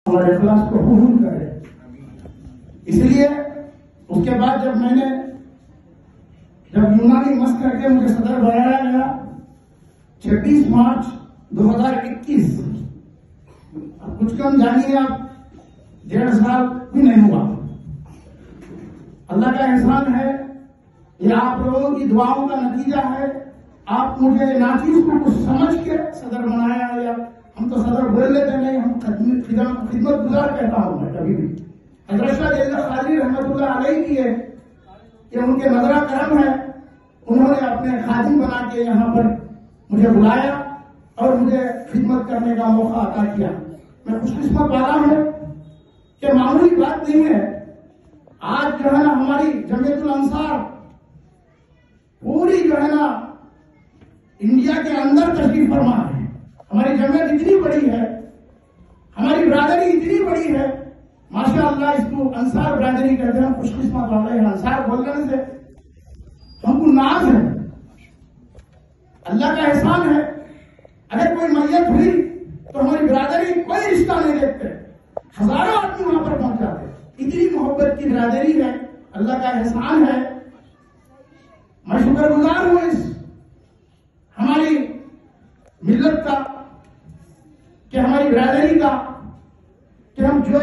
हमारे इखलास को कबूल करे। इसलिए उसके बाद जब यूनानी मस्त करके मुझे सदर बनाया गया 26 मार्च 2021, अब कुछ कम जानिए आप 1.5 साल भी नहीं हुआ। अल्लाह का एहसान है, ये आप लोगों की दुआओं का नतीजा है। आप मुझे नाचीज को कुछ समझ के सदर बनाया, या हम तो सदर बोल लेते नहीं, हम खिदमत गुजार कहता हूं मैं कभी भी। हजरत शाह जलील कादरी रहमतुल्लाह अलैह की है, ये उनके नजरा करम है, उन्होंने अपने खादिम बना के यहाँ पर मुझे बुलाया और मुझे खिदमत करने का मौका अता किया। मैं खुशकिस्मत वाला हूं कि मामूली बात नहीं है। आज जो है ना हमारी जमीयतुल अंसार पूरी जो है ना इंडिया के अंदर तशरीफ फरमा है। हमारी जमीयत इतनी बड़ी है, हमारी बिरादरी इतनी बड़ी है, माशाअल्लाह इसको अंसार बिरादरी कहते हैं। खुशकिस्मत वाले हैं, अंसार बोलने से हमको नाज है, अल्लाह का एहसान है। अगर कोई मैयत हुई तो हमारी बिरादरी कोई रिश्ता नहीं देखते, हजारों आदमी वहां पर पहुंच जाते। इतनी मोहब्बत की बिरादरी है, अल्लाह का एहसान है। मैं शुक्रगुजार हूं इस हमारी मिल्लत का, कि हमारी बिरादरी का, कि हम जो